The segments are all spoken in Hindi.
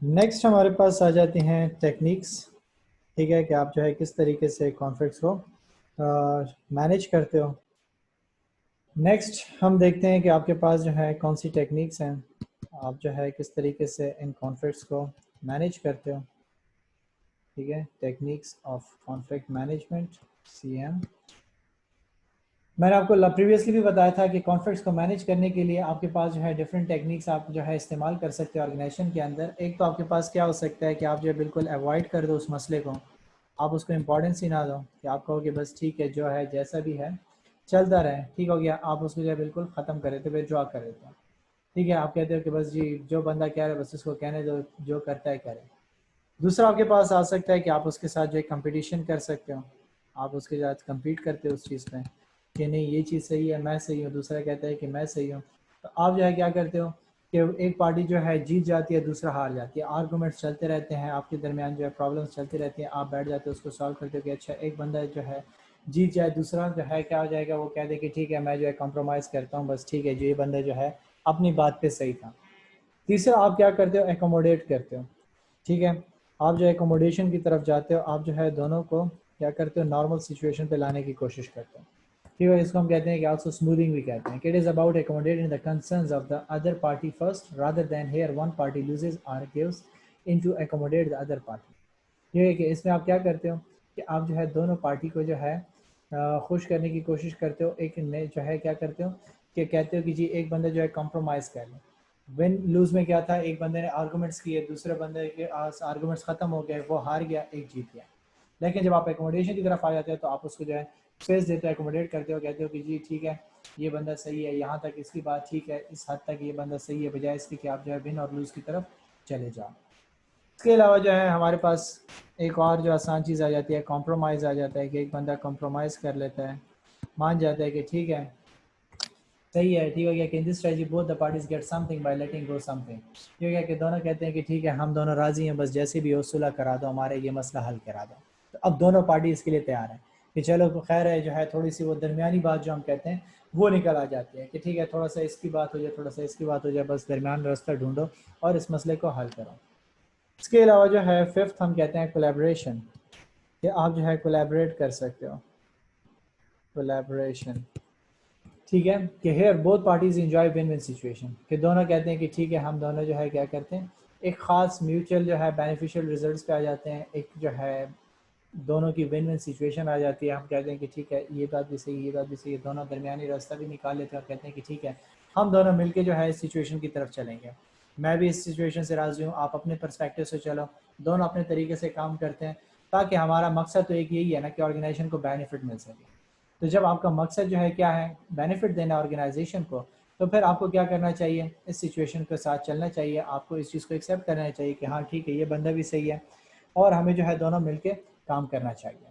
नेक्स्ट हमारे पास आ जाती हैं टेक्निक्स। ठीक है कि आप जो है किस तरीके से कॉन्फ्लिक्ट्स को मैनेज करते हो। नेक्स्ट हम देखते हैं कि आपके पास जो है कौन सी टेक्निक्स हैं, आप जो है किस तरीके से इन कॉन्फ्लिक्ट्स को मैनेज करते हो। ठीक है, techniques of conflict management, CM। मैंने आपको प्रीवियसली भी बताया था कि कॉन्फ्लिक्ट्स को मैनेज करने के लिए आपके पास जो है डिफरेंट टेक्निक्स आप जो है इस्तेमाल कर सकते हैं ऑर्गेनाइजेशन के अंदर। एक तो आपके पास क्या हो सकता है कि आप जो है बिल्कुल अवॉइड कर दो उस मसले को, आप उसको इम्पोर्टेंस ही ना दो, कि आप कहो कि बस ठीक है जो है जैसा भी है चलता रहे, ठीक हो गया, आप उसको जो है बिल्कुल ख़त्म कर देते, विदड्रॉ कर देते हो। ठीक है, आप कहते हो कि बस जी जो बंदा कह रहा है बस उसको कहने दो, जो करता है करे। दूसरा आपके पास आ सकता है कि आप उसके साथ जो है कंपटीशन कर सकते हो, आप उसके साथ compete करते हो उस चीज़ पे कि नहीं ये चीज़ सही है, मैं सही हूँ, दूसरा कहता है कि मैं सही हूँ। तो आप जो है क्या करते हो कि एक पार्टी जो है जीत जाती है, दूसरा हार जाती है, आर्गूमेंट्स चलते रहते हैं आपके दरमियान, जो है प्रॉब्लम्स चलती रहती हैं, आप बैठ जाते हो उसको सॉल्व करते हो कि अच्छा एक बंदा जो है जीत जाए, दूसरा जो है क्या हो जाएगा, वो कह दे कि ठीक है मैं जो है कॉम्प्रोमाइज़ करता हूँ, बस ठीक है जो ये बंदा जो है अपनी बात पे सही था। तीसरा आप क्या करते हो, एकोमोडेट करते हो। ठीक है, आप जो एकोमोडेशन की तरफ जाते हो, आप जो है दोनों को क्या करते हो, नॉर्मल सिचुएशन पे लाने की कोशिश करते हो। ठीक है, इसको हम कहते हैं कि आल्सो स्मूथिंग भी कहते हैं कि it is about accommodating the concerns of the other party first rather than here one party loses or gives into accommodate the other party. ये है कि इसमें आप क्या करते हो कि आप जो है दोनों पार्टी को जो है खुश करने की कोशिश करते हो। एक ने जो है क्या करते हो कि कहते हो कि जी एक बंदा जो है कॉम्प्रोमाइज़ कर ले। विन लूज में क्या था, एक बंदे ने आर्गूमेंट्स किए, दूसरे बंदे के आर्गूमेंट्स खत्म हो गए, वो हार गया, एक जीत गया। लेकिन जब आप एकोमोडेशन की तरफ आ जाते हो तो आप उसको जो है स्पेस देते हो, एकोमोडेट करते हो, कहते हो कि जी ठीक है ये बंदा सही है, यहाँ तक इसकी बात ठीक है, इस हद तक ये बंदा सही है, बजाय इसके कि आप जो है विन और लूज की तरफ चले जाओ। इसके अलावा जो है हमारे पास एक और जो आसान चीज़ आ जाती है, कॉम्प्रोमाइज़ आ जाता है कि एक बंदा कॉम्प्रोमाइज़ कर लेता है, मान जाता है कि ठीक है सही है, ठीक हो गया कि in this strategy both the parties get something bye letting go something. ठीक हो गया कि दोनों कहते हैं कि ठीक है हम दोनों राजी हैं, बस जैसे भी हो सुलह करा दो, हमारे ये मसला हल करा दो। तो अब दोनों पार्टी इसके लिए तैयार है कि चलो खैर है, जो है थोड़ी सी वो दरमियानी बात जो हम कहते हैं वो निकल आ जाती है कि ठीक है थोड़ा सा इसकी बात हो जाए, थोड़ा सा इसकी बात हो जाए, बस दरमियान रास्ता ढूंढो और इस मसले को हल करो। इसके अलावा जो है फिफ्थ हम कहते हैं कोलैबोरेशन, कि आप जो है कोलैबोरेट कर सकते हो, कोलैबोरेशन। ठीक है कि here both parties enjoy win win situation, कि दोनों कहते हैं कि ठीक है हम दोनों जो है क्या करते हैं एक ख़ास म्यूचुअल जो है बेनिफिशियल रिजल्ट्स पे आ जाते हैं, एक जो है दोनों की विन विन सिचुएशन आ जाती है। हम कहते हैं कि ठीक है ये बात भी सही, ये बात भी सही है, दोनों दरमियानी रास्ता भी निकाल लेते हैं और कहते हैं कि ठीक है हम दोनों मिलके जो है इस सिचुएशन की तरफ चलेंगे। मैं भी इस सिचुएशन से राज़ी हूँ, आप अपने पर्सपेक्टिव से चलो, दोनों अपने तरीके से काम करते हैं, ताकि हमारा मकसद तो एक यही है ना कि ऑर्गेनाइजेशन को बेनिफिट मिल सके। तो जब आपका मकसद जो है क्या है, बेनिफिट देना ऑर्गेनाइजेशन को, तो फिर आपको क्या करना चाहिए, इस सिचुएशन के साथ चलना चाहिए, आपको इस चीज़ को एक्सेप्ट करना चाहिए कि हाँ ठीक है ये बंदा भी सही है और हमें जो है दोनों मिलके काम करना चाहिए।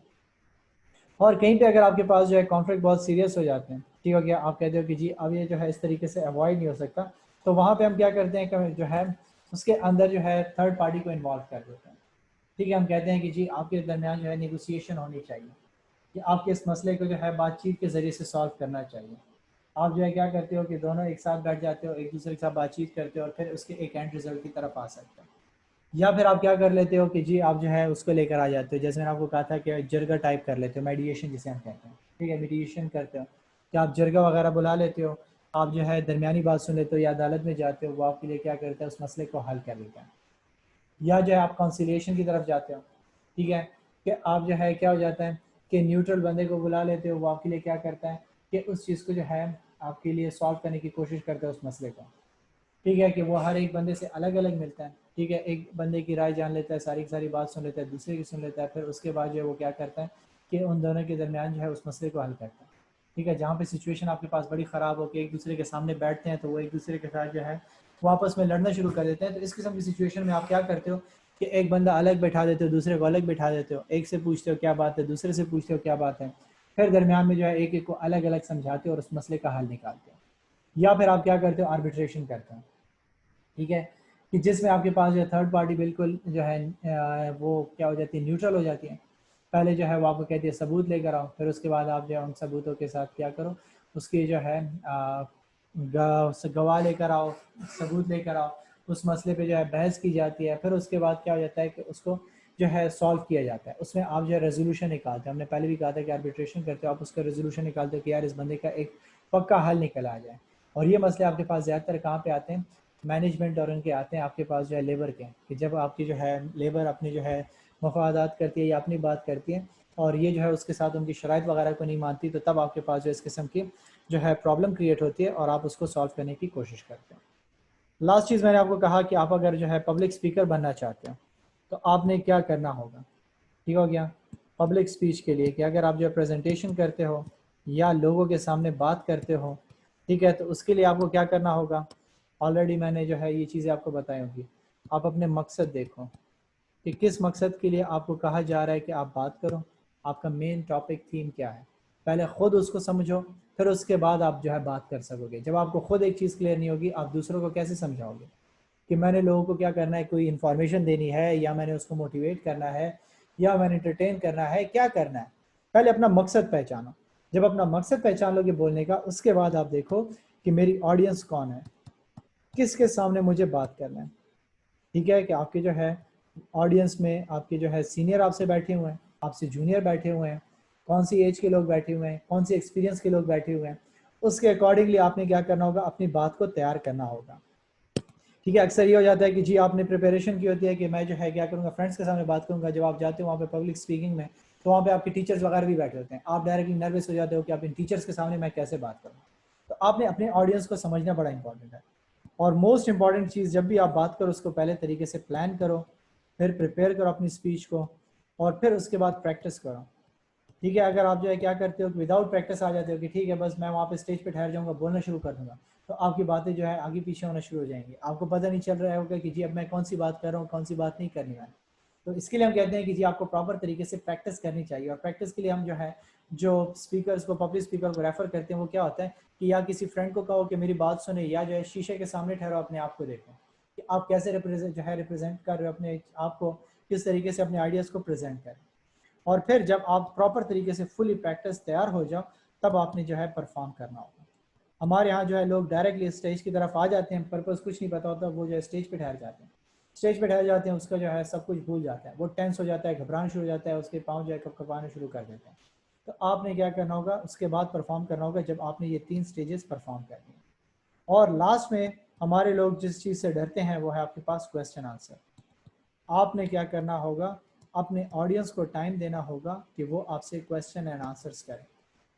और कहीं पे अगर आपके पास जो है कॉन्फ्लिक्ट बहुत सीरियस हो जाते हैं, ठीक हो गया, आप कहते हो कि जी अब ये जो है इस तरीके से अवॉइड नहीं हो सकता, तो वहाँ पे हम क्या करते हैं कि जो है उसके अंदर जो है थर्ड पार्टी को इन्वॉल्व कर देते हैं। ठीक है, हम कहते हैं कि जी आपके दरमियान जो है निगोसिएशन होनी चाहिए, कि आपके इस मसले को जो है बातचीत के ज़रिए से सॉल्व करना चाहिए। आप जो है क्या करते हो कि दोनों एक साथ बैठ जाते हो, एक दूसरे के साथ बातचीत करते हो और फिर उसके एक एंड रिजल्ट की तरफ आ सकते हो। या फिर आप क्या कर लेते हो कि जी आप जो है उसको लेकर आ जाते हो, जैसे मैंने आपको कहा था कि जरगा टाइप कर लेते हो, मेडिएशन जिसे हम कहते हैं। ठीक है, मेडिएशन करते हो कि आप जरगा वगैरह बुला लेते हो, आप जो है दरमियानी बात सुन लेते हो या अदालत में जाते हो, वो आपके लिए क्या करता है उस मसले को हल कर देता है। या जो है आप कंसिलिएशन की तरफ जाते हो, ठीक है, कि आप जो है क्या हो जाता है कि न्यूट्रल बंदे को बुला लेते हो, वो आपके लिए क्या करता है कि उस चीज़ को जो है आपके लिए सॉल्व करने की कोशिश करता है उस मसले को। ठीक है कि वो हर एक बंदे से अलग अलग मिलता है। ठीक है, एक बंदे की राय जान लेता है, सारी की सारी बात सुन लेता है, दूसरे की सुन लेता है, फिर उसके बाद जो है वो क्या करता है कि उन दोनों के दरमियान जो है उस मसले को हल करता है। ठीक है, जहाँ पे सिचुएशन आपके पास बड़ी ख़राब हो के एक दूसरे के सामने बैठते हैं, तो वो एक दूसरे के साथ जो है वो आपस में लड़ना शुरू कर देते हैं। तो इस किस्म की सिचुएशन में आप क्या करते हो कि एक बंदा अलग बैठा देते हो, दूसरे को अलग बैठा देते हो, एक से पूछते हो क्या बात है, दूसरे से पूछते हो क्या बात है, फिर दरमियान में जो है एक एक को अलग अलग समझाते हो और उस मसले का हल निकालते हो। या फिर आप क्या करते हो, आर्बिट्रेशन करते हो। ठीक है, कि जिसमें आपके पास जो है थर्ड पार्टी बिल्कुल जो है वो क्या हो जाती है, न्यूट्रल हो जाती है। पहले जो है वो आपको कहती है सबूत लेकर आओ, फिर उसके बाद आप जो है उन सबूतों के साथ क्या करो, उसकी जो है गवाह लेकर आओ, सबूत लेकर आओ, उस मसले पे जो है बहस की जाती है, फिर उसके बाद क्या हो जाता है कि उसको जो है सॉल्व किया जाता है। उसमें आप जो है रेजोल्यूशन निकालते हैं। हमने पहले भी कहा था कि आर्बिट्रेशन करते हो आप, उसका रेजोल्यूशन निकालते हो कि यार इस बंदे का एक पक्का हल निकल आ जाए। और ये मसले आपके पास ज़्यादातर कहाँ पे आते हैं? मैनेजमेंट और उनके आते हैं आपके पास जो है लेबर के, कि जब आपकी जो है लेबर अपनी जो है मफादात करती है या अपनी बात करती है और ये जो है उसके साथ उनकी शराइत वगैरह को नहीं मानती, तो तब आपके पास जो इस किस्म की जो है प्रॉब्लम क्रिएट होती है और आप उसको सॉल्व करने की कोशिश करते हैं। लास्ट चीज़ मैंने आपको कहा कि आप अगर जो है पब्लिक स्पीकर बनना चाहते हो तो आपने क्या करना होगा। ठीक हो गया? पब्लिक स्पीच के लिए कि अगर आप जो है प्रेजेंटेशन करते हो या लोगों के सामने बात करते हो, ठीक है, तो उसके लिए आपको क्या करना होगा। ऑलरेडी मैंने जो है ये चीज़ें आपको बताई होंगी। आप अपने मकसद देखो कि किस मकसद के लिए आपको कहा जा रहा है कि आप बात करो, आपका मेन टॉपिक थीम क्या है। पहले ख़ुद उसको समझो, फिर उसके बाद आप जो है बात कर सकोगे। जब आपको ख़ुद एक चीज़ क्लियर नहीं होगी, आप दूसरों को कैसे समझाओगे कि मैंने लोगों को क्या करना है, कोई इन्फॉर्मेशन देनी है या मैंने उसको मोटिवेट करना है या मैंने एंटरटेन करना है, क्या करना है। पहले अपना मकसद पहचानो। जब अपना मकसद पहचान लोगे बोलने का, उसके बाद आप देखो कि मेरी ऑडियंस कौन है, किसके सामने मुझे बात करना है। ठीक है कि आपके जो है ऑडियंस में आपके जो है सीनियर आपसे बैठे हुए हैं, आपसे जूनियर बैठे हुए हैं, कौन सी एज के लोग बैठे हुए हैं, कौन सी एक्सपीरियंस के लोग बैठे हुए हैं। उसके अकॉर्डिंगली आपने क्या करना होगा, अपनी बात को तैयार करना होगा। ठीक है, अक्सर ये हो जाता है कि जी आपने प्रिपरेशन की होती है कि मैं जो है क्या करूँगा, फ्रेंड्स के सामने बात करूँगा। जब आप जाते हो वहाँ पे पब्लिक स्पीकिंग में, तो वहाँ पे आपके टीचर्स वगैरह भी बैठे होते हैं। आप डायरेक्टली नर्वस हो जाते हो कि आप इन टीचर्स के सामने मैं कैसे बात करूँ। तो आपने अपने ऑडियंस को समझना बड़ा इंपॉर्टेंट है। और मोस्ट इंपॉर्टेंट चीज़, जब भी आप बात करो उसको पहले तरीके से प्लान करो, फिर प्रिपेयर करो अपनी स्पीच को, और फिर उसके बाद प्रैक्टिस करो। ठीक है, अगर आप जो है क्या करते हो कि विदाउट प्रैक्टिस आ जाते हो कि ठीक है बस मैं वहाँ पे स्टेज पे ठहर जाऊँगा, बोलना शुरू कर दूँगा, तो आपकी बातें जो है आगे पीछे होना शुरू हो जाएंगी। आपको पता नहीं चल रहा होगा कि जी अब मैं कौन सी बात कर रहा हूँ, कौन सी बात नहीं करनी मैंने। तो इसके लिए हम कहते हैं कि जी आपको प्रॉपर तरीके से प्रैक्टिस करनी चाहिए। और प्रैक्टिस के लिए हम जो स्पीकर्स को, पब्लिक स्पीकर को रेफर करते हैं, वो क्या होता है कि या किसी फ्रेंड को कहो कि मेरी बात सुने, या जो है शीशे के सामने ठहरो, अपने आप को देखो कि आप कैसे रिप्रेजेंट कर रहे हो अपने आप को, किस तरीके से अपने आइडियाज़ को प्रेजेंट करें। और फिर जब आप प्रॉपर तरीके से फुली प्रैक्टिस तैयार हो जाओ, तब आपने जो है परफॉर्म करना होगा। हमारे यहाँ जो है लोग डायरेक्टली स्टेज की तरफ आ जाते हैं, पर्पस कुछ नहीं पता होता, वो जो है स्टेज पे ठहर जाते हैं। स्टेज पे ठहर जाते हैं, उसका जो है सब कुछ भूल जाता है, वो टेंस हो जाता है, घबराना शुरू हो जाता है, उसके पाँव जो है कँपाने शुरू कर देते हैं। तो आपने क्या करना होगा, उसके बाद परफॉर्म करना होगा जब आपने ये 3 स्टेजेस परफॉर्म करनी है। और लास्ट में हमारे लोग जिस चीज़ से डरते हैं वो है आपके पास क्वेश्चन आंसर। आपने क्या करना होगा, अपने ऑडियंस को टाइम देना होगा कि वो आपसे क्वेश्चन एंड आंसर्स करें।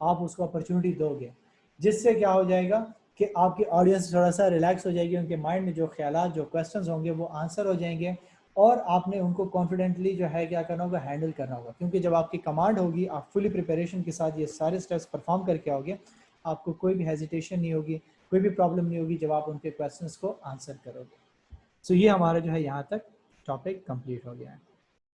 आप उसको अपॉर्चुनिटी दोगे, जिससे क्या हो जाएगा कि आपकी ऑडियंस थोड़ा सा रिलैक्स हो जाएगी, उनके माइंड में जो ख्यालात, जो क्वेश्चंस होंगे वो आंसर हो जाएंगे। और आपने उनको कॉन्फिडेंटली जो है क्या करना होगा, हैंडल करना होगा। क्योंकि जब आपकी कमांड होगी, आप फुली प्रिपरेशन के साथ ये सारे स्टेप्स परफॉर्म करके आओगे, आपको कोई भी हेजिटेशन नहीं होगी, कोई भी प्रॉब्लम नहीं होगी जब आप उनके क्वेश्चंस को आंसर करोगे। सो ये हमारा जो है यहाँ तक टॉपिक कंप्लीट हो गया है।